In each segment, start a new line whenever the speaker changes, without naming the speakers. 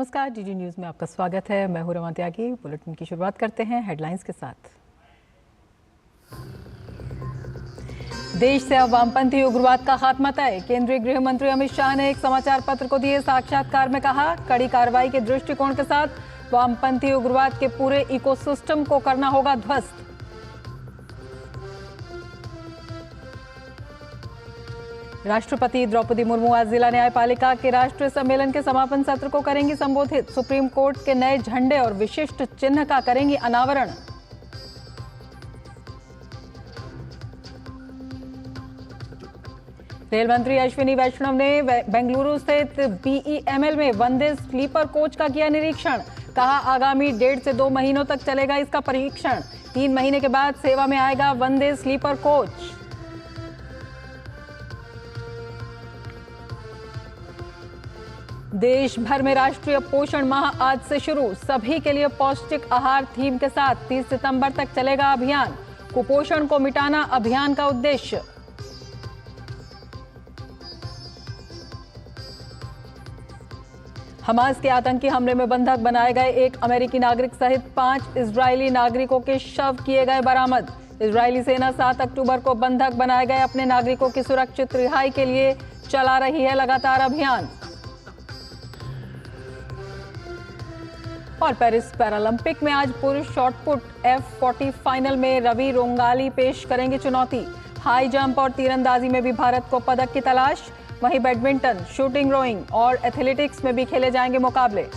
नमस्कार, DD news में आपका स्वागत है। मैं हूं रमा त्यागी। बुलेटिन की शुरुआत करते हैं हेडलाइंस के साथ। देश से अब वामपंथी उग्रवाद का खात्मा तय। केंद्रीय गृह मंत्री अमित शाह ने एक समाचार पत्र को दिए साक्षात्कार में कहा, कड़ी कार्रवाई के दृष्टिकोण के साथ वामपंथी उग्रवाद के पूरे इकोसिस्टम को करना होगा ध्वस्त। राष्ट्रपति द्रौपदी मुर्मू आज जिला न्यायपालिका के राष्ट्रीय सम्मेलन के समापन सत्र को करेंगी संबोधित। सुप्रीम कोर्ट के नए झंडे और विशिष्ट चिन्ह का करेंगी अनावरण। रेल मंत्री अश्विनी वैष्णव ने बेंगलुरु स्थित बीईएमएल में वंदे स्लीपर कोच का किया निरीक्षण। कहा, आगामी 1.5 से 2 महीनों तक चलेगा इसका परीक्षण। 3 महीने के बाद सेवा में आएगा वंदे स्लीपर कोच। देश भर में राष्ट्रीय पोषण माह आज से शुरू। सभी के लिए पौष्टिक आहार थीम के साथ 30 सितंबर तक चलेगा अभियान। कुपोषण को मिटाना अभियान का उद्देश्य। हमास के आतंकी हमले में बंधक बनाए गए एक अमेरिकी नागरिक सहित 5 इजरायली नागरिकों के शव किए गए बरामद। इजरायली सेना 7 अक्टूबर को बंधक बनाए गए अपने नागरिकों की सुरक्षित रिहाई के लिए चला रही है लगातार अभियान। और पेरिस पैरालंपिक में आज पुरुष शॉटपुट F40 फाइनल में रवि रोंगाली पेश करेंगे चुनौती। हाई जंप और तीरंदाजी में भी भारत को पदक की तलाश। वहीं बैडमिंटन, शूटिंग, रोइंग और एथलेटिक्स में भी खेले जाएंगे मुकाबले।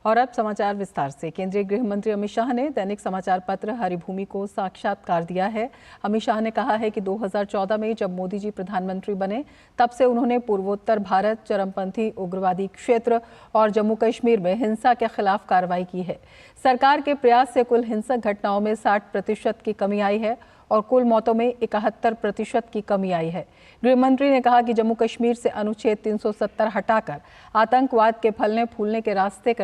और अब समाचार विस्तार से। केंद्रीय गृह मंत्री अमित शाह ने दैनिक समाचार पत्र हरिभूमि को साक्षात्कार दिया है। अमित शाह ने कहा है कि 2014 में जब मोदी जी प्रधानमंत्री बने तब से उन्होंने पूर्वोत्तर भारत, चरमपंथी उग्रवादी क्षेत्र और जम्मू कश्मीर में हिंसा के खिलाफ कार्रवाई की है। सरकार के प्रयास से कुल हिंसक घटनाओं में 60% की कमी आई है और कुल मौतों में 71% की कमी आई है। गृह मंत्री ने कहा कि जम्मू कश्मीर से अनुच्छेद 370 हटाकर आतंकवाद के फलने फूलने के रास्ते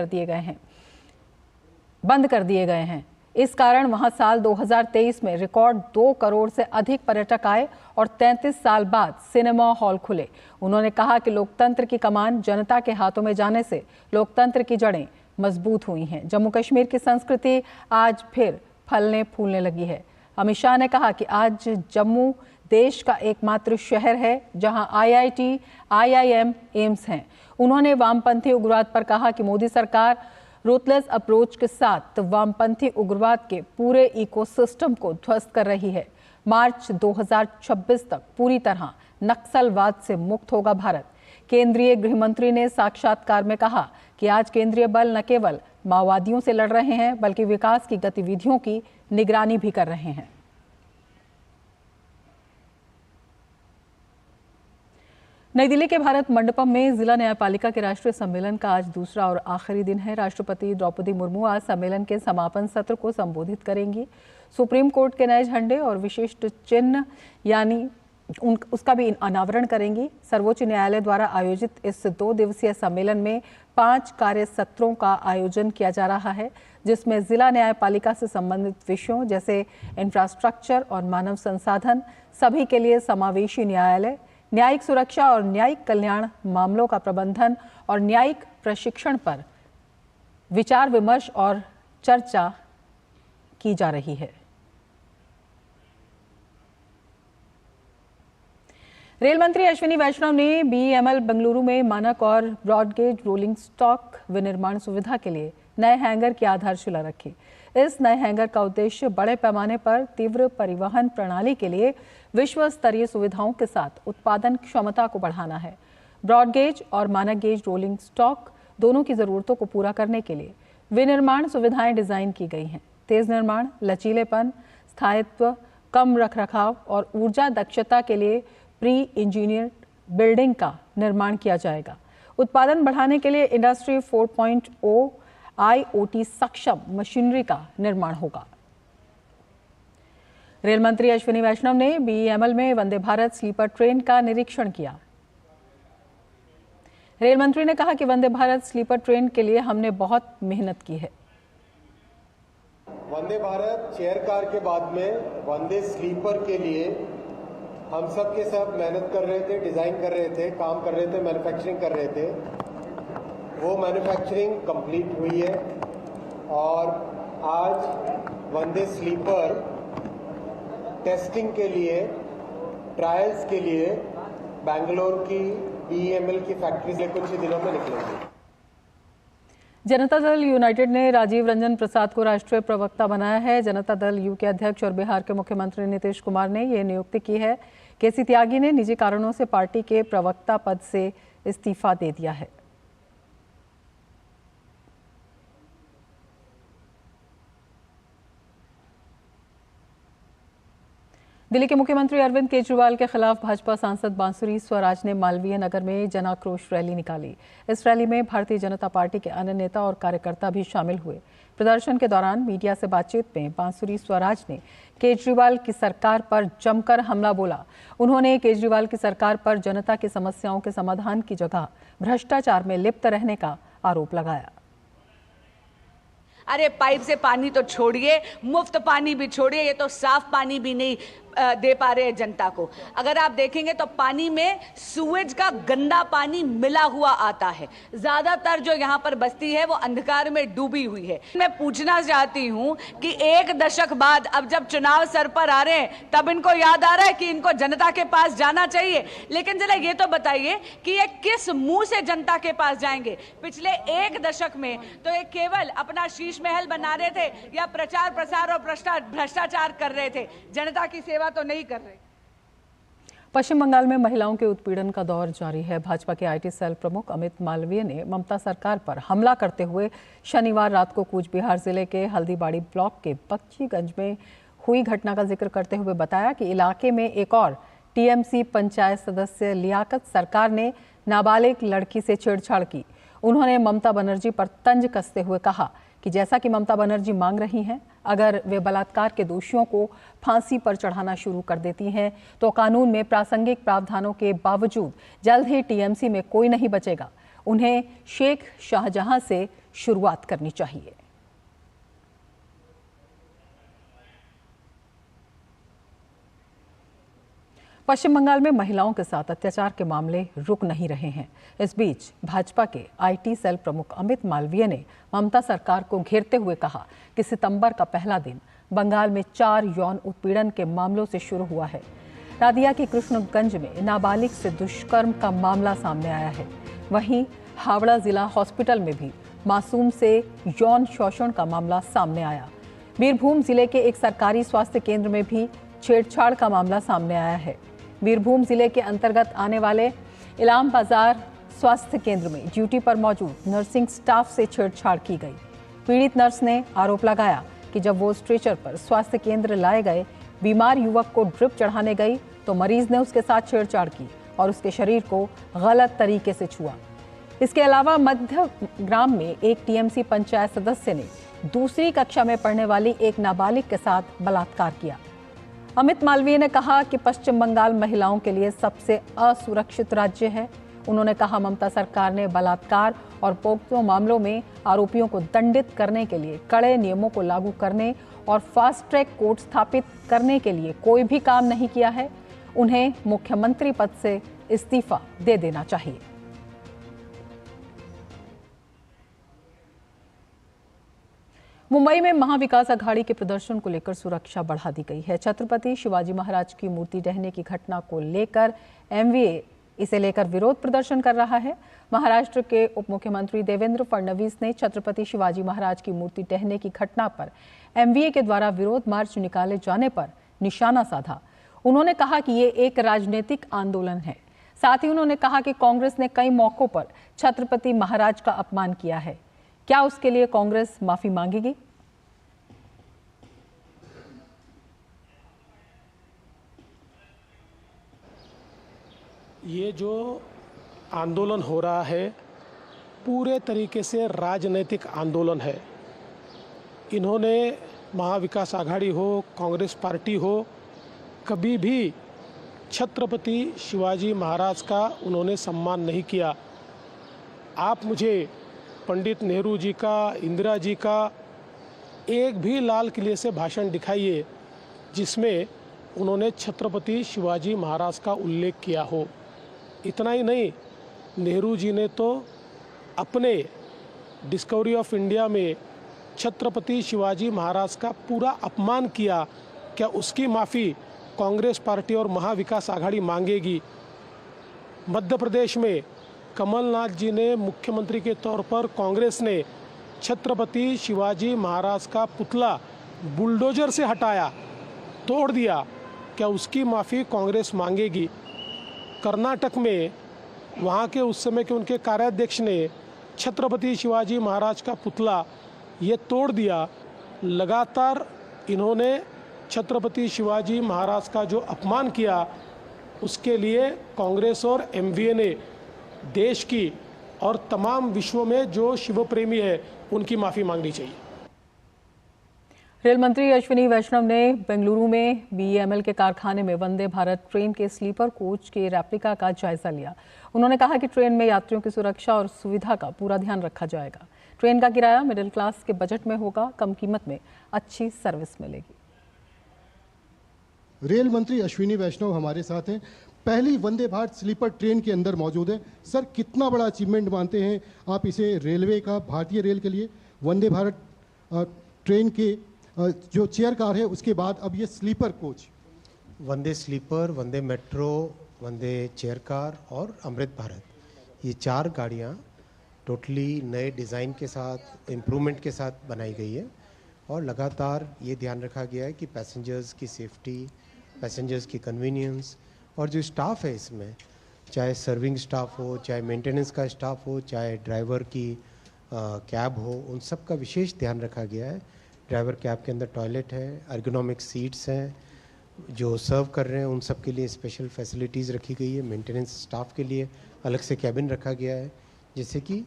बंद कर दिए गए हैं। इस कारण वहां साल 2023 में रिकॉर्ड 2 करोड़ से अधिक पर्यटक आए और 33 साल बाद सिनेमा हॉल खुले। उन्होंने कहा कि लोकतंत्र की कमान जनता के हाथों में जाने से लोकतंत्र की जड़ें मजबूत हुई हैं। जम्मू कश्मीर की संस्कृति आज फिर फलने फूलने लगी है। अमित शाह ने कहा कि आज जम्मू देश का एकमात्र शहर है जहां IIT, IIM, एम्स हैं। उन्होंने वामपंथी उग्रवाद पर कहा कि मोदी सरकार रूथलेस अप्रोच के साथ वामपंथी उग्रवाद के पूरे इकोसिस्टम को ध्वस्त कर रही है। मार्च 2026 तक पूरी तरह नक्सलवाद से मुक्त होगा भारत। केंद्रीय गृह मंत्री ने साक्षात्कार में कहा कि आज केंद्रीय बल न केवल माओवादियों से लड़ रहे हैं बल्कि विकास की गतिविधियों की निगरानी भी कर रहे हैं। नई दिल्ली के भारत मंडपम में जिला न्यायपालिका के राष्ट्रीय सम्मेलन का आज दूसरा और आखिरी दिन है। राष्ट्रपति द्रौपदी मुर्मू आज सम्मेलन के समापन सत्र को संबोधित करेंगी। सुप्रीम कोर्ट के नए झंडे और विशिष्ट चिन्ह यानी उसका भी अनावरण करेंगी। सर्वोच्च न्यायालय द्वारा आयोजित इस 2 दिवसीय सम्मेलन में 5 कार्य सत्रों का आयोजन किया जा रहा है, जिसमें जिला न्यायपालिका से संबंधित विषयों जैसे इंफ्रास्ट्रक्चर और मानव संसाधन, सभी के लिए समावेशी न्यायालय, न्यायिक सुरक्षा और न्यायिक कल्याण मामलों का प्रबंधन और न्यायिक प्रशिक्षण पर विचार विमर्श और चर्चा की जा रही है। रेल मंत्री अश्विनी वैष्णव ने बीईएमएल बेंगलुरु में मानक और ब्रॉडगेज रोलिंग स्टॉक विनिर्माण सुविधा के लिए नए हैंगर की आधारशिला रखी। इस नए हैंगर का उद्देश्य बड़े पैमाने पर तीव्र परिवहन प्रणाली के लिए विश्व स्तरीय सुविधाओं के साथ उत्पादन क्षमता को बढ़ाना है। ब्रॉडगेज और मानक गेज रोलिंग स्टॉक दोनों की जरूरतों को पूरा करने के लिए विनिर्माण सुविधाएं डिजाइन की गई हैं। तेज निर्माण, लचीलेपन, स्थायित्व, कम रखरखाव और ऊर्जा दक्षता के लिए प्री इंजीनियर्ड बिल्डिंग का निर्माण किया जाएगा। उत्पादन बढ़ाने के लिए इंडस्ट्री 4.0 IoT सक्षम मशीनरी का निर्माण होगा। रेल मंत्री अश्विनी वैष्णव ने बीईएमएल में वंदे भारत स्लीपर ट्रेन का निरीक्षण किया। रेल मंत्री ने कहा कि वंदे भारत स्लीपर ट्रेन के लिए हमने बहुत मेहनत की है।
वंदे भारत चेयर कार के बाद में वंदे स्लीपर के लिए हम सब के सब मेहनत कर रहे थे, डिज़ाइन कर रहे थे, काम कर रहे थे, मैन्युफैक्चरिंग कर रहे थे। वो मैन्युफैक्चरिंग कंप्लीट हुई है और आज वंदे स्लीपर टेस्टिंग के लिए, ट्रायल्स के लिए बेंगलोर की BEML की फैक्ट्री से कुछ ही दिनों में निकलेंगे।
जनता दल यूनाइटेड ने राजीव रंजन प्रसाद को राष्ट्रीय प्रवक्ता बनाया है। जनता दल यू के अध्यक्ष और बिहार के मुख्यमंत्री नीतीश कुमार ने ये नियुक्ति की है। केसी त्यागी ने निजी कारणों से पार्टी के प्रवक्ता पद से इस्तीफा दे दिया है। दिल्ली के मुख्यमंत्री अरविंद केजरीवाल के खिलाफ भाजपा सांसद बांसुरी स्वराज ने मालवीय नगर में जनाक्रोश रैली निकाली। इस रैली में भारतीय जनता पार्टी के अन्य नेता और कार्यकर्ता भी शामिल हुए। प्रदर्शन के दौरान मीडिया से बातचीत में बांसुरी स्वराज ने केजरीवाल की सरकार पर जमकर हमला बोला। उन्होंने केजरीवाल की सरकार पर जनता की समस्याओं के समाधान की जगह भ्रष्टाचार में लिप्त रहने का आरोप लगाया।
अरे पाइप से पानी तो छोड़िए, मुफ्त पानी भी छोड़िए, ये तो साफ पानी भी नहीं दे पा रहे हैं जनता को। अगर आप देखेंगे तो पानी में सूएज का गंदा पानी मिला हुआ आता है। ज्यादातर जो यहाँ पर बस्ती है वो अंधकार में डूबी हुई है। मैं पूछना चाहती हूँ कि 1 दशक बाद अब जब चुनाव सर पर आ रहे हैं तब इनको याद आ रहा है कि इनको जनता के पास जाना चाहिए। लेकिन जरा ये तो बताइए कि ये किस मुंह से जनता के पास जाएंगे। पिछले 1 दशक में तो ये केवल अपना शीश महल बना रहे थे या प्रचार प्रसार और भ्रष्टाचार कर रहे थे, जनता की सेवा तो नहीं कर रहे।
पश्चिम बंगाल में महिलाओं के उत्पीड़न का दौर जारी है। भाजपा के IT सेल प्रमुख अमित मालवीय ने ममता सरकार पर हमला करते हुए शनिवार रात को कूच बिहार जिले के हल्दीबाड़ी ब्लॉक के बख्शीगंज में हुई घटना का जिक्र करते हुए बताया कि इलाके में एक और TMC पंचायत सदस्य लियाकत सरकार ने नाबालिग लड़की से छेड़छाड़ की। उन्होंने ममता बनर्जी पर तंज कसते हुए कहा कि जैसा कि ममता बनर्जी मांग रही हैं, अगर वे बलात्कार के दोषियों को फांसी पर चढ़ाना शुरू कर देती हैं तो कानून में प्रासंगिक प्रावधानों के बावजूद जल्द ही TMC में कोई नहीं बचेगा। उन्हें शेख शाहजहां से शुरुआत करनी चाहिए। पश्चिम बंगाल में महिलाओं के साथ अत्याचार के मामले रुक नहीं रहे हैं। इस बीच भाजपा के IT सेल प्रमुख अमित मालवीय ने ममता सरकार को घेरते हुए कहा कि सितंबर का पहला दिन बंगाल में 4 यौन उत्पीड़न के मामलों से शुरू हुआ है। नादिया की कृष्णगंज में नाबालिग से दुष्कर्म का मामला सामने आया है। वहीं हावड़ा जिला हॉस्पिटल में भी मासूम से यौन शोषण का मामला सामने आया। बीरभूम जिले के एक सरकारी स्वास्थ्य केंद्र में भी छेड़छाड़ का मामला सामने आया है। बीरभूम जिले के अंतर्गत आने वाले इलाम बाजार स्वास्थ्य केंद्र में ड्यूटी पर मौजूद नर्सिंग स्टाफ से छेड़छाड़ की गई। पीड़ित नर्स ने आरोप लगाया कि जब वो स्ट्रेचर पर स्वास्थ्य केंद्र लाए गए बीमार युवक को ड्रिप चढ़ाने गई तो मरीज ने उसके साथ छेड़छाड़ की और उसके शरीर को गलत तरीके से छुआ। इसके अलावा मध्य ग्राम में एक TMC पंचायत सदस्य ने दूसरी कक्षा में पढ़ने वाली एक नाबालिग के साथ बलात्कार किया। अमित मालवीय ने कहा कि पश्चिम बंगाल महिलाओं के लिए सबसे असुरक्षित राज्य है। उन्होंने कहा ममता सरकार ने बलात्कार और पोक्सो मामलों में आरोपियों को दंडित करने के लिए कड़े नियमों को लागू करने और फास्ट ट्रैक कोर्ट स्थापित करने के लिए कोई भी काम नहीं किया है। उन्हें मुख्यमंत्री पद से इस्तीफा दे देना चाहिए। मुंबई में महाविकास अघाड़ी के प्रदर्शन को लेकर सुरक्षा बढ़ा दी गई है। छत्रपति शिवाजी महाराज की मूर्ति ढहने की घटना को लेकर MVA इसे लेकर विरोध प्रदर्शन कर रहा है। महाराष्ट्र के उप मुख्यमंत्री देवेंद्र फडणवीस ने छत्रपति शिवाजी महाराज की मूर्ति ढहने की घटना पर MVA के द्वारा विरोध मार्च निकाले जाने पर निशाना साधा। उन्होंने कहा कि ये एक राजनीतिक आंदोलन है। साथ ही उन्होंने कहा कि कांग्रेस ने कई मौकों पर छत्रपति महाराज का अपमान किया है। क्या उसके लिए कांग्रेस माफी मांगेगी?
ये जो आंदोलन हो रहा है पूरे तरीके से राजनीतिक आंदोलन है। इन्होंने महाविकास आघाड़ी हो, कांग्रेस पार्टी हो, कभी भी छत्रपति शिवाजी महाराज का उन्होंने सम्मान नहीं किया। आप मुझे पंडित नेहरू जी का, इंदिरा जी का एक भी लाल किले से भाषण दिखाइए जिसमें उन्होंने छत्रपति शिवाजी महाराज का उल्लेख किया हो। इतना ही नहीं, नेहरू जी ने तो अपने डिस्कवरी ऑफ इंडिया में छत्रपति शिवाजी महाराज का पूरा अपमान किया। क्या उसकी माफ़ी कांग्रेस पार्टी और महाविकास आघाड़ी मांगेगी? मध्य प्रदेश में कमलनाथ जी ने मुख्यमंत्री के तौर पर कांग्रेस ने छत्रपति शिवाजी महाराज का पुतला बुलडोजर से हटाया, तोड़ दिया। क्या उसकी माफ़ी कांग्रेस मांगेगी? कर्नाटक में वहाँ के उस समय के उनके कार्याध्यक्ष ने छत्रपति शिवाजी महाराज का पुतला ये तोड़ दिया। लगातार इन्होंने छत्रपति शिवाजी महाराज का जो अपमान किया, उसके लिए कांग्रेस और एमवीए ने देश की और तमाम विश्व में जो शिव प्रेमी है उनकी माफ़ी मांगनी चाहिए।
रेल मंत्री अश्विनी वैष्णव ने बेंगलुरु में बीईएमएल के कारखाने में वंदे भारत ट्रेन के स्लीपर कोच के रेप्लिका का जायजा लिया। उन्होंने कहा कि ट्रेन में यात्रियों की सुरक्षा और सुविधा का पूरा ध्यान रखा जाएगा। ट्रेन का किराया मिडिल क्लास के बजट में होगा, कम कीमत में अच्छी सर्विस मिलेगी।
रेल मंत्री अश्विनी वैष्णव हमारे साथ हैं। पहली वंदे भारत स्लीपर ट्रेन के अंदर मौजूद है। सर, कितना बड़ा अचीवमेंट मानते हैं आप इसे रेलवे का, भारतीय रेल के लिए? वंदे भारत ट्रेन के जो चेयर कार है उसके बाद अब ये स्लीपर कोच।
वंदे स्लीपर, वंदे मेट्रो, वंदे चेयर कार और अमृत भारत, ये 4 गाड़ियाँ टोटली नए डिज़ाइन के साथ, इम्प्रूवमेंट के साथ बनाई गई है। और लगातार ये ध्यान रखा गया है कि पैसेंजर्स की सेफ्टी, पैसेंजर्स की कन्वीनियंस और जो स्टाफ है इसमें, चाहे सर्विंग स्टाफ हो, चाहे मेंटेनेंस का स्टाफ हो, चाहे ड्राइवर की कैब हो, उन सब का विशेष ध्यान रखा गया है। ड्राइवर कैब के अंदर टॉयलेट है, एर्गोनॉमिक सीट्स हैं, जो सर्व कर रहे हैं उन सब के लिए स्पेशल फैसिलिटीज़ रखी गई है। मेंटेनेंस स्टाफ के लिए अलग से कैबिन रखा गया है, जिससे कि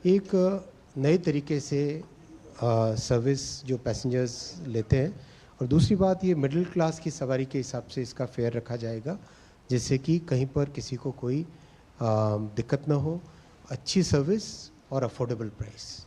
एक नए तरीके से सर्विस जो पैसेंजर्स लेते हैं। और दूसरी बात, ये मिडिल क्लास की सवारी के हिसाब से इसका फेयर रखा जाएगा, जिससे कि कहीं पर किसी को कोई दिक्कत ना हो, अच्छी सर्विस और अफोर्डेबल प्राइस।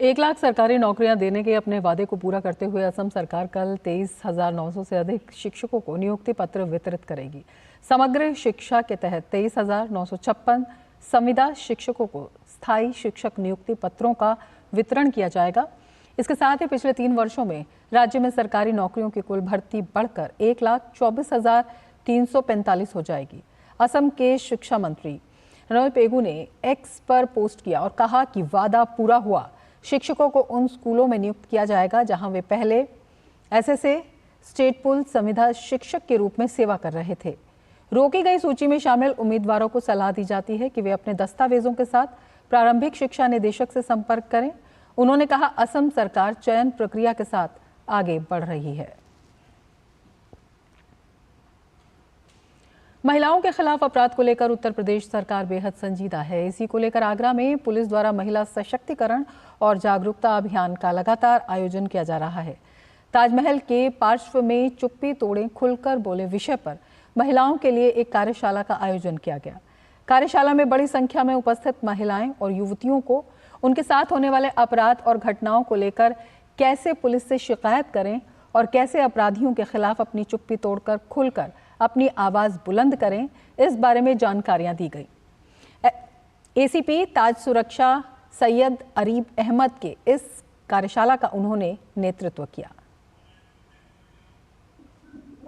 1 लाख सरकारी नौकरियां देने के अपने वादे को पूरा करते हुए असम सरकार कल 23,900 से अधिक शिक्षकों को नियुक्ति पत्र वितरित करेगी। समग्र शिक्षा के तहत 23,956 संविदा शिक्षकों को स्थायी शिक्षक नियुक्ति पत्रों का वितरण किया जाएगा। इसके साथ ही पिछले 3 वर्षों में राज्य में सरकारी नौकरियों की कुल भर्ती बढ़कर 1,24,345 हो जाएगी। असम के शिक्षा मंत्री रनोय पेगू ने एक्स पर पोस्ट किया और कहा कि वादा पूरा हुआ। शिक्षकों को उन स्कूलों में नियुक्त किया जाएगा जहां वे पहले एसएसए स्टेट पुल संविदा शिक्षक के रूप में सेवा कर रहे थे। रोकी गई सूची में शामिल उम्मीदवारों को सलाह दी जाती है कि वे अपने दस्तावेजों के साथ प्रारंभिक शिक्षा निदेशक से संपर्क करें। उन्होंने कहा, असम सरकार चयन प्रक्रिया के साथ आगे बढ़ रही है। महिलाओं के खिलाफ अपराध को लेकर उत्तर प्रदेश सरकार बेहद संजीदा है। इसी को लेकर आगरा में पुलिस द्वारा महिला सशक्तिकरण और जागरूकता अभियान का लगातार आयोजन किया जा रहा है। ताजमहल के पार्श्व में चुप्पी तोड़ें खुलकर बोले विषय पर महिलाओं के लिए एक कार्यशाला का आयोजन किया गया। कार्यशाला में बड़ी संख्या में उपस्थित महिलाएं और युवतियों को उनके साथ होने वाले अपराध और घटनाओं को लेकर कैसे पुलिस से शिकायत करें और कैसे अपराधियों के खिलाफ अपनी चुप्पी तोड़कर खुलकर अपनी आवाज बुलंद करें, इस बारे में जानकारियां दी गई। एसीपी ताज सुरक्षा सैयद अरीब अहमद के इस कार्यशाला का उन्होंने नेतृत्व किया।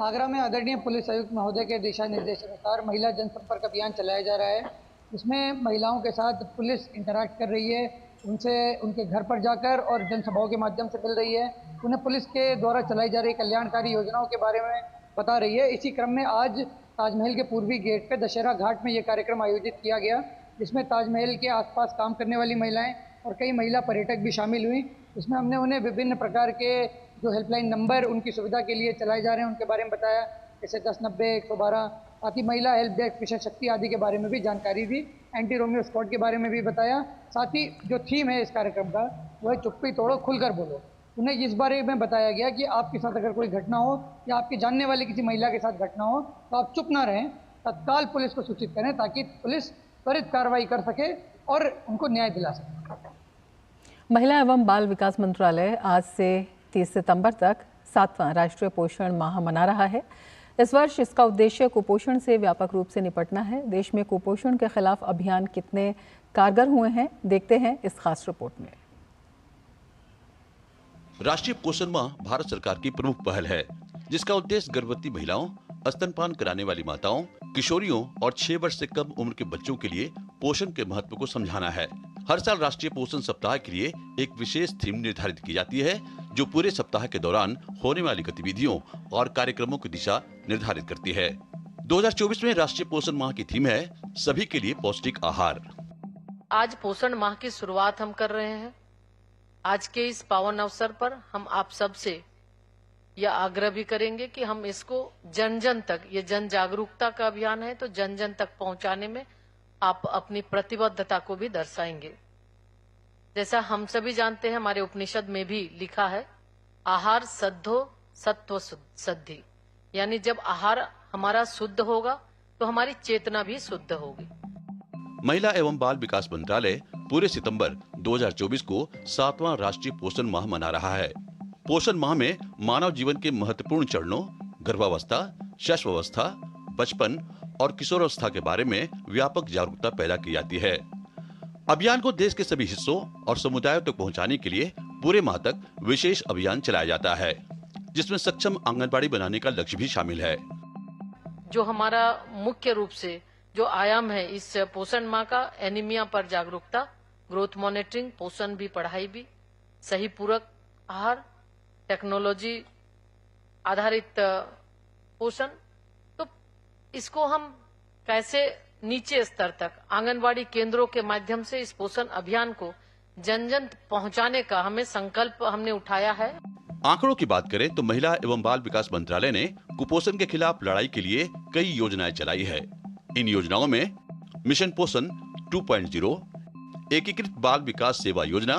आगरा में आदरणीय पुलिस आयुक्त महोदय के दिशा निर्देश अनुसार महिला जनसंपर्क अभियान चलाया जा रहा है। इसमें महिलाओं के साथ पुलिस इंटरैक्ट कर रही है, उनसे उनके घर पर जाकर और जनसभाओं के माध्यम से मिल रही है, उन्हें पुलिस के द्वारा चलाई जा रही कल्याणकारी योजनाओं के बारे में बता रही है। इसी क्रम में आज ताजमहल के पूर्वी गेट पे दशहरा घाट में ये कार्यक्रम आयोजित किया गया, जिसमें ताजमहल के आसपास काम करने वाली महिलाएं और कई महिला पर्यटक भी शामिल हुई। इसमें हमने उन्हें विभिन्न प्रकार के जो हेल्पलाइन नंबर उनकी सुविधा के लिए चलाए जा रहे हैं उनके बारे में बताया, जैसे 1090, 112, साथ ही महिला हेल्प डेस्क, विशेष शक्ति आदि के बारे में भी जानकारी दी। एंटी रोमियो स्क्वाड के बारे में भी बताया। साथ ही जो थीम है इस कार्यक्रम का वो है चुप्पी तोड़ो खुलकर बोलो। उन्हें इस बारे में बताया गया कि आपके साथ अगर कोई घटना हो या आपके जानने वाले किसी महिला के साथ घटना हो तो आप चुप ना रहें, तत्काल पुलिस को सूचित करें ताकि पुलिस त्वरित कार्रवाई कर सके और उनको न्याय दिला सके।
महिला एवं बाल विकास मंत्रालय आज से 30 सितंबर तक 7वां राष्ट्रीय पोषण माह मना रहा है। इस वर्ष इसका उद्देश्य कुपोषण से व्यापक रूप से निपटना है। देश में कुपोषण के खिलाफ अभियान कितने कारगर हुए हैं, देखते हैं इस खास रिपोर्ट में।
राष्ट्रीय पोषण माह भारत सरकार की प्रमुख पहल है, जिसका उद्देश्य गर्भवती महिलाओं, स्तनपान कराने वाली माताओं, किशोरियों और 6 वर्ष से कम उम्र के बच्चों के लिए पोषण के महत्व को समझाना है। हर साल राष्ट्रीय पोषण सप्ताह के लिए एक विशेष थीम निर्धारित की जाती है, जो पूरे सप्ताह के दौरान होने वाली गतिविधियों और कार्यक्रमों की दिशा निर्धारित करती है। 2024 में राष्ट्रीय पोषण माह की थीम है सभी के लिए पौष्टिक आहार।
आज पोषण माह की शुरुआत हम कर रहे हैं। आज के इस पावन अवसर पर हम आप सब से यह आग्रह भी करेंगे कि हम इसको जन जन तक, ये जन जागरूकता का अभियान है, तो जन जन तक पहुंचाने में आप अपनी प्रतिबद्धता को भी दर्शाएंगे। जैसा हम सभी जानते हैं, हमारे उपनिषद में भी लिखा है, आहार सद्धो सत्व सद्धि, यानी जब आहार हमारा शुद्ध होगा तो हमारी चेतना भी शुद्ध होगी।
महिला एवं बाल विकास मंत्रालय पूरे सितंबर 2024 को 7वां राष्ट्रीय पोषण माह मना रहा है। पोषण माह में मानव जीवन के महत्वपूर्ण चरणों गर्भावस्था, शैशवावस्था, बचपन और किशोरावस्था के बारे में व्यापक जागरूकता पैदा की जाती है। अभियान को देश के सभी हिस्सों और समुदायों तक पहुंचाने के लिए पूरे माह तक विशेष अभियान चलाया जाता है, जिसमें सक्षम आंगनबाड़ी बनाने का लक्ष्य भी शामिल है।
जो हमारा मुख्य रूप से जो आयाम है इस पोषण माह का, एनीमिया पर जागरूकता, ग्रोथ मॉनिटरिंग, पोषण भी पढ़ाई भी, सही पूरक आहार, टेक्नोलॉजी आधारित पोषण, तो इसको हम कैसे नीचे स्तर तक आंगनवाड़ी केंद्रों के माध्यम से इस पोषण अभियान को जन जन पहुंचाने का हमें संकल्प हमने उठाया है।
आंकड़ों की बात करें तो महिला एवं बाल विकास मंत्रालय ने कुपोषण के खिलाफ लड़ाई के लिए कई योजनाएं चलाई है। इन योजनाओं में मिशन पोषण 2.0, एकीकृत बाल विकास सेवा योजना,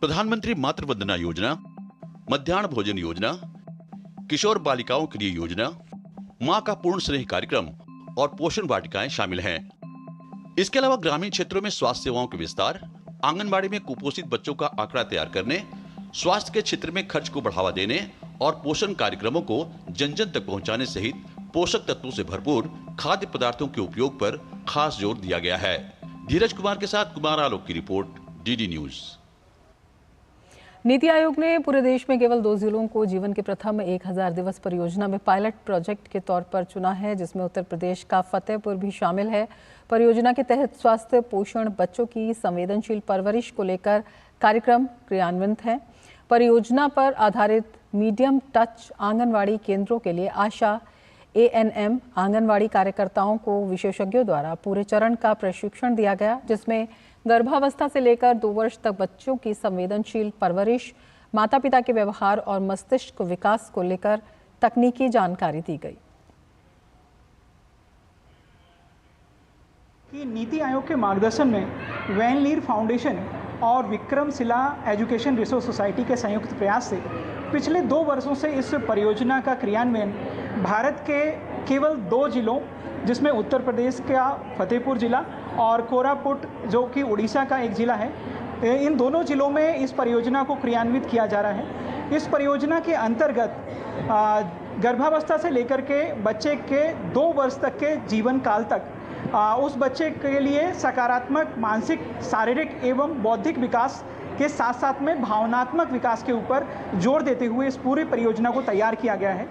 प्रधानमंत्री मातृ वंदना योजना, मध्याह्न भोजन योजना, किशोर बालिकाओं के लिए योजना, मां का पूर्ण स्नेह कार्यक्रम और पोषण वाटिकाएं शामिल हैं। इसके अलावा ग्रामीण क्षेत्रों में स्वास्थ्य सेवाओं के विस्तार, आंगनबाड़ी में कुपोषित बच्चों का आंकड़ा तैयार करने, स्वास्थ्य के क्षेत्र में खर्च को बढ़ावा देने और पोषण कार्यक्रमों को जन जन तक पहुंचाने सहित पोषक तत्वों से भरपूर खाद्य पदार्थों के उपयोग पर खास जोर दिया गया है। धीरज कुमार के साथ कुमार आलोक की report, DD news.
NITI Aayog ने पूरे देश में केवल 2 जिलों को जीवन के प्रथम 1000 दिवस परियोजना में पायलट प्रोजेक्ट के तौर पर चुना है, जिसमें उत्तर प्रदेश का फतेहपुर भी शामिल है। परियोजना के तहत स्वास्थ्य, पोषण, बच्चों की संवेदनशील परवरिश को लेकर कार्यक्रम क्रियान्वित है। परियोजना पर आधारित मीडियम टच आंगनवाड़ी केंद्रों के लिए आशा, ANM आंगनवाड़ी कार्यकर्ताओं को विशेषज्ञों द्वारा पूरे चरण का प्रशिक्षण दिया गया, जिसमें गर्भावस्था से लेकर 2 वर्ष तक बच्चों की संवेदनशील परवरिश, माता पिता के व्यवहार और मस्तिष्क विकास को लेकर तकनीकी जानकारी दी गई।
कि नीति आयोग के मार्गदर्शन में वैन लीर फाउंडेशन और विक्रमशिला एजुकेशन रिसोर्स सोसाइटी के संयुक्त प्रयास से पिछले 2 वर्षों से इस परियोजना का क्रियान्वयन भारत के केवल 2 जिलों, जिसमें उत्तर प्रदेश का फतेहपुर जिला और कोरापुट जो कि उड़ीसा का एक जिला है, इन दोनों जिलों में इस परियोजना को क्रियान्वित किया जा रहा है। इस परियोजना के अंतर्गत गर्भावस्था से लेकर के बच्चे के 2 वर्ष तक के जीवन काल तक उस बच्चे के लिए सकारात्मक मानसिक, शारीरिक एवं बौद्धिक विकास के साथ साथ में भावनात्मक विकास के ऊपर जोर देते हुए इस पूरी परियोजना को तैयार किया गया है।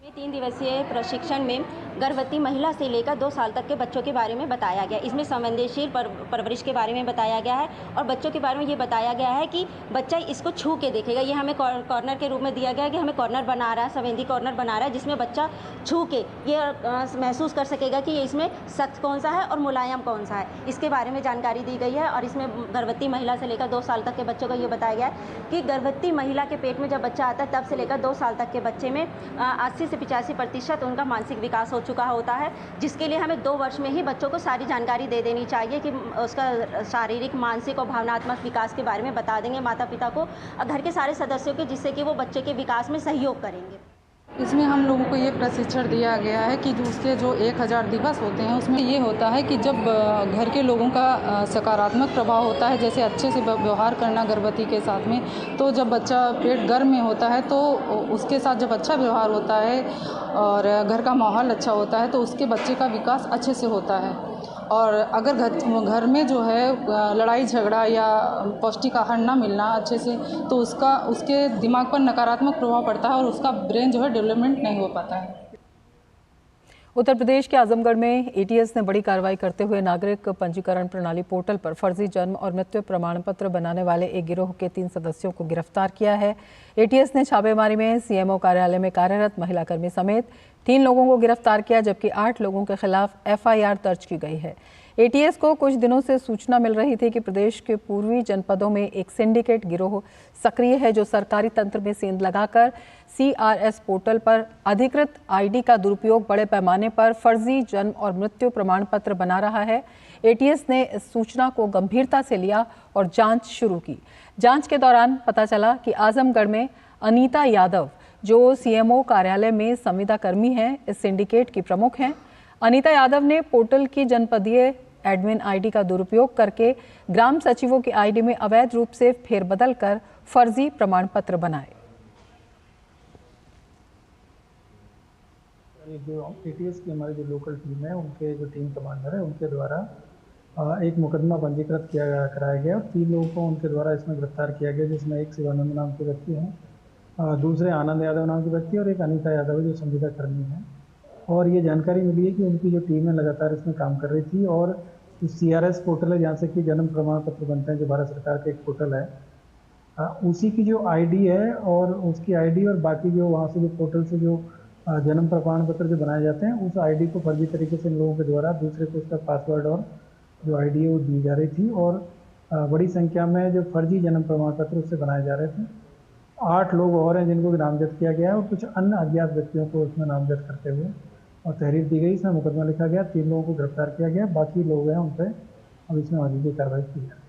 3 दिवसीय प्रशिक्षण में गर्भवती महिला से लेकर 2 साल तक के बच्चों के बारे में बताया गया। इसमें संवेदनशील परवरिश के बारे में बताया गया है और बच्चों के बारे में ये बताया गया है कि बच्चा इसको छू के देखेगा। ये हमें कॉर्नर के रूप में दिया गया है कि हमें कॉर्नर बना रहा है, संवेदी कॉर्नर बना रहा है, जिसमें बच्चा छू के ये महसूस कर सकेगा कि इसमें सख्त कौन सा है और मुलायम कौन सा है। इसके बारे में जानकारी दी गई है और इसमें गर्भवती महिला से लेकर 2 साल तक के बच्चों को ये बताया गया है कि गर्भवती महिला के पेट में जब बच्चा आता है तब से लेकर 2 साल तक के बच्चे में 80 से 85% उनका मानसिक विकास हो चुका होता है, जिसके लिए हमें 2 वर्ष में ही बच्चों को सारी जानकारी दे देनी चाहिए कि उसका शारीरिक, मानसिक और भावनात्मक विकास के बारे में बता देंगे माता पिता को और घर के सारे सदस्यों के, जिससे कि वो बच्चे के विकास में सहयोग करेंगे।
इसमें हम लोगों को ये प्रशिक्षण दिया गया है कि जो उसके जो 1000 दिवस होते हैं उसमें ये होता है कि जब घर के लोगों का सकारात्मक प्रभाव होता है, जैसे अच्छे से व्यवहार करना गर्भवती के साथ में, तो जब बच्चा पेट गर्भ में होता है तो उसके साथ जब अच्छा व्यवहार होता है और घर का माहौल अच्छा होता है तो उसके बच्चे का विकास अच्छे से होता है। और अगर घर में जो है लड़ाई झगड़ा या पौष्टिक आहार ना मिलना अच्छे से, तो उसके दिमाग पर नकारात्मक प्रभाव पड़ता है और उसका ब्रेन जो है डेवलपमेंट नहीं हो पाता है।
उत्तर प्रदेश के आजमगढ़ में एटीएस ने बड़ी कार्रवाई करते हुए नागरिक पंजीकरण प्रणाली पोर्टल पर फर्जी जन्म और मृत्यु प्रमाण पत्र बनाने वाले एक गिरोह के 3 सदस्यों को गिरफ्तार किया है। एटीएस ने छापेमारी में सीएमओ कार्यालय में कार्यरत महिला कर्मी समेत 3 लोगों को गिरफ्तार किया, जबकि 8 लोगों के खिलाफ एफआईआर दर्ज की गई है। एटीएस को कुछ दिनों से सूचना मिल रही थी कि प्रदेश के पूर्वी जनपदों में एक सिंडिकेट गिरोह सक्रिय है जो सरकारी तंत्र में सेंध लगाकर सीआरएस पोर्टल पर अधिकृत आईडी का दुरुपयोग बड़े पैमाने पर फर्जी जन्म और मृत्यु प्रमाण पत्र बना रहा है। एटीएस ने इस सूचना को गंभीरता से लिया और जांच शुरू की। जांच के दौरान पता चला कि आजमगढ़ में अनीता यादव, जो सीएमओ कार्यालय में संविदा कर्मी हैं, इस सिंडिकेट की प्रमुख हैं। अनीता यादव ने पोर्टल की जनपदीय एडमिन आईडी का दुरुपयोग करके ग्राम सचिवों की आईडी में अवैध रूप से फेरबदल कर फर्जी प्रमाण पत्र बनाए।
जो एटीएस की हमारी जो लोकल टीम है, उनके जो टीम कमांडर है, उनके द्वारा एक मुकदमा पंजीकृत कराया गया और 3 लोगों को उनके द्वारा इसमें गिरफ्तार किया गया, जिसमें एक शिवानंद नाम के व्यक्ति हैं, दूसरे आनंद यादव नाम के व्यक्ति और एक अनीता यादव जो संविदा कर्मी है। और ये जानकारी मिली है कि उनकी जो टीम है लगातार इसमें काम कर रही थी और सीआरएस पोर्टल है जहाँ से कि जन्म प्रमाण पत्र बनते हैं, जो भारत सरकार का एक पोर्टल है, उसी की जो आईडी है और उसकी आईडी और बाकी जो वहाँ से जो पोर्टल से जो जन्म प्रमाण पत्र जो बनाए जाते हैं, उस आईडी को फर्जी तरीके से इन लोगों के द्वारा दूसरे को उसका पासवर्ड और जो आईडी है वो दी जा रही थी और बड़ी संख्या में जो फर्जी जन्म प्रमाण पत्र उससे बनाए जा रहे थे। 8 लोग और हैं जिनको नामजद किया गया है और कुछ अन्य अज्ञात व्यक्तियों को उसमें नामजद करते हुए और तहरीर दी गई, इसमें मुकदमा लिखा गया, 3 लोगों को गिरफ्तार किया गया, बाकी लोग हैं उन पर अब इसमें मजीद कार्रवाई की है।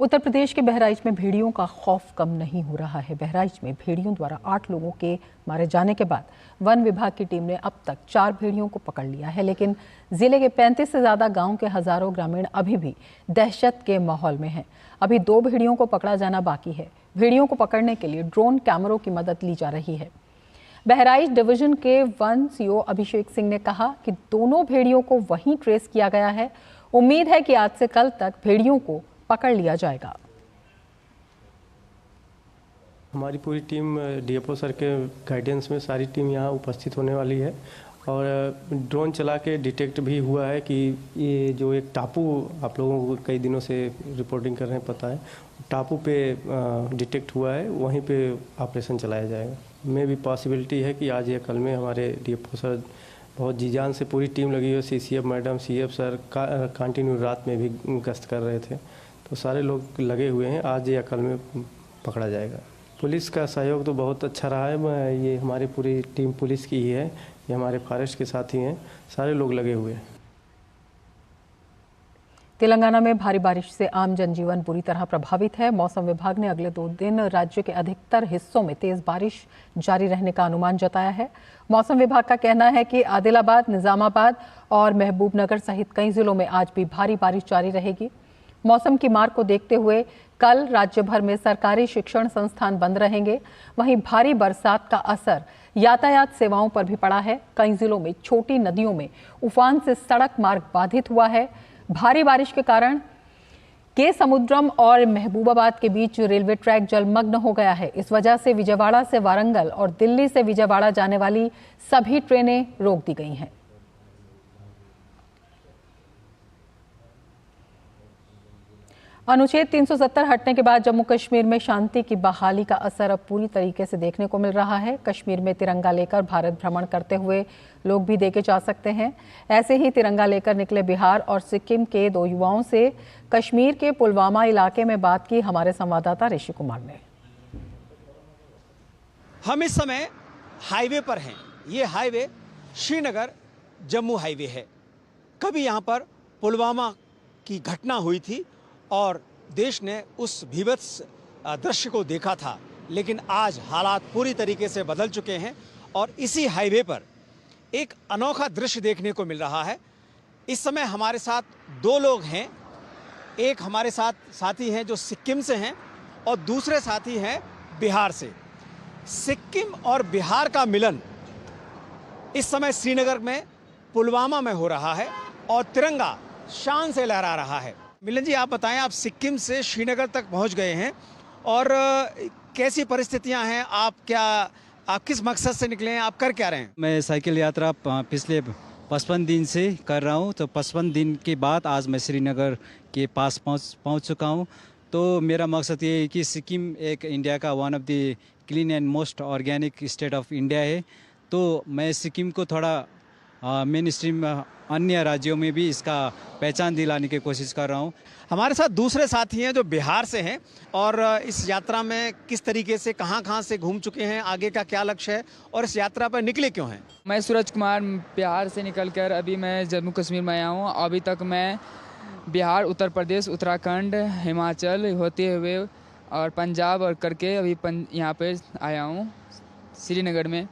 उत्तर प्रदेश के बहराइच में भेड़ियों का खौफ कम नहीं हो रहा है। बहराइच में भेड़ियों द्वारा 8 लोगों के मारे जाने के बाद वन विभाग की टीम ने अब तक 4 भेड़ियों को पकड़ लिया है, लेकिन जिले के 35 से ज्यादा गांव के हजारों ग्रामीण अभी भी दहशत के माहौल में हैं। अभी 2 भेड़ियों को पकड़ा जाना बाकी है। भेड़ियों को पकड़ने के लिए ड्रोन कैमरों की मदद ली जा रही है। बहराइच डिवीजन के वन सीओ अभिषेक सिंह ने कहा कि दोनों भेड़ियों को वहीं ट्रेस किया गया है। उम्मीद है कि आज से कल तक भेड़ियों को पकड़ लिया जाएगा।
हमारी पूरी टीम डीएफओ सर के गाइडेंस में सारी टीम यहाँ उपस्थित होने वाली है और ड्रोन चला के डिटेक्ट भी हुआ है कि ये जो एक टापू आप लोगों को कई दिनों से रिपोर्टिंग कर रहे हैं, पता है, टापू पे डिटेक्ट हुआ है, वहीं पे ऑपरेशन चलाया जाएगा। में भी पॉसिबिलिटी है कि आज या कल में हमारे डीएफओ सर बहुत जी जान से पूरी टीम लगी है, CCF madam, CF sir continue रात में भी गश्त कर रहे थे, तो सारे लोग लगे हुए हैं, आज या कल में पकड़ा जाएगा। पुलिस का सहयोग तो बहुत अच्छा रहा है, ये हमारी पूरी टीम पुलिस की ही है, ये हमारे फॉरेस्ट के साथी हैं, सारे लोग लगे हुए हैं।
तेलंगाना में भारी बारिश से आम जनजीवन बुरी तरह प्रभावित है। मौसम विभाग ने अगले 2 दिन राज्य के अधिकतर हिस्सों में तेज बारिश जारी रहने का अनुमान जताया है। मौसम विभाग का कहना है कि आदिलाबाद, निजामाबाद और महबूबनगर सहित कई जिलों में आज भी भारी बारिश जारी रहेगी। मौसम की मार को देखते हुए कल राज्य भर में सरकारी शिक्षण संस्थान बंद रहेंगे। वहीं भारी बरसात का असर यातायात सेवाओं पर भी पड़ा है। कई जिलों में छोटी नदियों में उफान से सड़क मार्ग बाधित हुआ है। भारी बारिश के कारण के समुद्रम और महबूबाबाद के बीच रेलवे ट्रैक जलमग्न हो गया है। इस वजह से विजयवाड़ा से वारंगल और दिल्ली से विजयवाड़ा जाने वाली सभी ट्रेनें रोक दी गई हैं। अनुच्छेद 370 हटने के बाद जम्मू कश्मीर में शांति की बहाली का असर अब पूरी तरीके से देखने को मिल रहा है। कश्मीर में तिरंगा लेकर भारत भ्रमण करते हुए लोग भी देखे जा सकते हैं। ऐसे ही तिरंगा लेकर निकले बिहार और सिक्किम के 2 युवाओं से कश्मीर के पुलवामा इलाके में बात की हमारे संवाददाता ऋषि कुमार ने।
हम इस समय हाईवे पर हैं। ये हाईवे श्रीनगर जम्मू हाईवे है। कभी यहाँ पर पुलवामा की घटना हुई थी और देश ने उस भीभत्स दृश्य को देखा था। लेकिन आज हालात पूरी तरीके से बदल चुके हैं और इसी हाईवे पर एक अनोखा दृश्य देखने को मिल रहा है। इस समय हमारे साथ दो लोग हैं। एक हमारे साथी हैं जो सिक्किम से हैं और दूसरे साथी हैं बिहार से। सिक्किम और बिहार का मिलन इस समय श्रीनगर में पुलवामा में हो रहा है और तिरंगा शान से लहरा रहा है। मिलन जी, आप बताएं, आप सिक्किम से श्रीनगर तक पहुंच गए हैं और कैसी परिस्थितियां हैं? आप किस मकसद से निकले हैं? आप कर क्या रहे हैं?
मैं साइकिल यात्रा पिछले 55 दिन से कर रहा हूं, तो 55 दिन के बाद आज मैं श्रीनगर के पास पहुंच चुका हूं। तो मेरा मकसद ये है कि सिक्किम एक इंडिया का one of the clean and most organic state of India है। तो मैं सिक्किम को थोड़ा मेन स्ट्रीम अन्य राज्यों में भी इसका पहचान दिलाने की कोशिश कर रहा हूं।
हमारे साथ दूसरे साथी हैं जो बिहार से हैं और इस यात्रा में किस तरीके से कहां से घूम चुके हैं, आगे का क्या लक्ष्य है और इस यात्रा पर निकले क्यों हैं?
मैं सूरज कुमार बिहार से निकलकर अभी मैं जम्मू कश्मीर में आया हूँ। अभी तक मैं बिहार, उत्तर प्रदेश, उत्तराखंड, हिमाचल होते हुए और पंजाब और करके अभी यहाँ पे आया हूँ श्रीनगर में।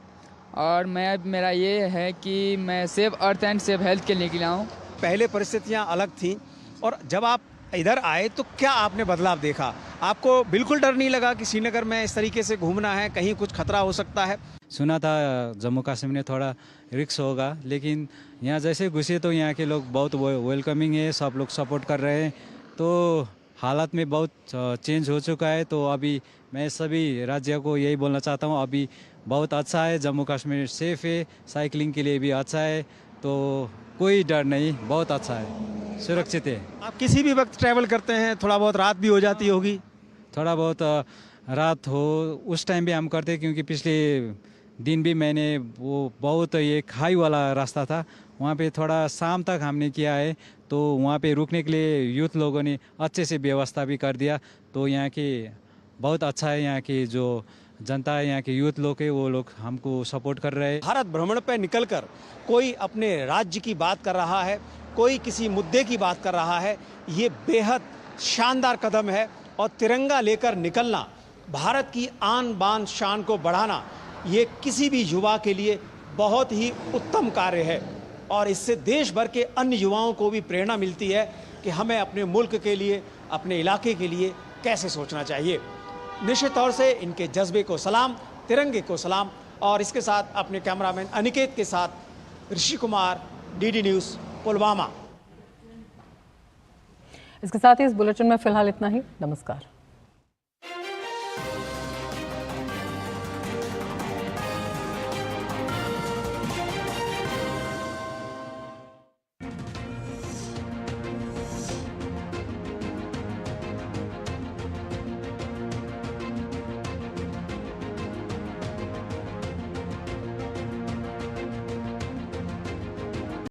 और मेरा ये है कि मैं save earth and save health के लिए निकला हूँ।
पहले परिस्थितियाँ अलग थीं और जब आप इधर आए तो क्या आपने बदलाव देखा? आपको बिल्कुल डर नहीं लगा कि श्रीनगर में इस तरीके से घूमना है, कहीं कुछ खतरा हो सकता है?
सुना था जम्मू कश्मीर में थोड़ा रिस्क होगा, लेकिन यहाँ जैसे घुसे तो यहाँ के लोग बहुत वेलकमिंग है, सब लोग सपोर्ट कर रहे हैं। तो हालात में बहुत चेंज हो चुका है। तो अभी मैं सभी राज्यों को यही बोलना चाहता हूँ, अभी बहुत अच्छा है, जम्मू कश्मीर सेफ है, साइकिलिंग के लिए भी अच्छा है, तो कोई डर नहीं, बहुत अच्छा है, सुरक्षित है।
आप किसी भी वक्त ट्रैवल करते हैं, थोड़ा बहुत रात भी हो जाती होगी?
थोड़ा बहुत रात हो उस टाइम भी हम करते, क्योंकि पिछले दिन भी मैंने वो बहुत एक हाई वाला रास्ता था, वहाँ पे थोड़ा शाम तक हमने किया है। तो वहाँ पे रुकने के लिए यूथ लोगों ने अच्छे से व्यवस्था भी कर दिया। तो यहाँ की बहुत अच्छा है, यहाँ की जो जनता है, यहाँ के यूथ लोग है, वो लोग हमको सपोर्ट कर रहे हैं।
भारत भ्रमण पे निकलकर कोई अपने राज्य की बात कर रहा है, कोई किसी मुद्दे की बात कर रहा है, ये बेहद शानदार कदम है। और तिरंगा लेकर निकलना, भारत की आन बान शान को बढ़ाना, ये किसी भी युवा के लिए बहुत ही उत्तम कार्य है। और इससे देश भर के अन्य युवाओं को भी प्रेरणा मिलती है कि हमें अपने मुल्क के लिए, अपने इलाके के लिए कैसे सोचना चाहिए। निश्चित तौर से इनके जज्बे को सलाम, तिरंगे को सलाम। और इसके साथ अपने कैमरामैन अनिकेत के साथ ऋषि कुमार, डीडी न्यूज़, पुलवामा।
इसके साथ ही इस बुलेटिन में फिलहाल इतना ही। नमस्कार।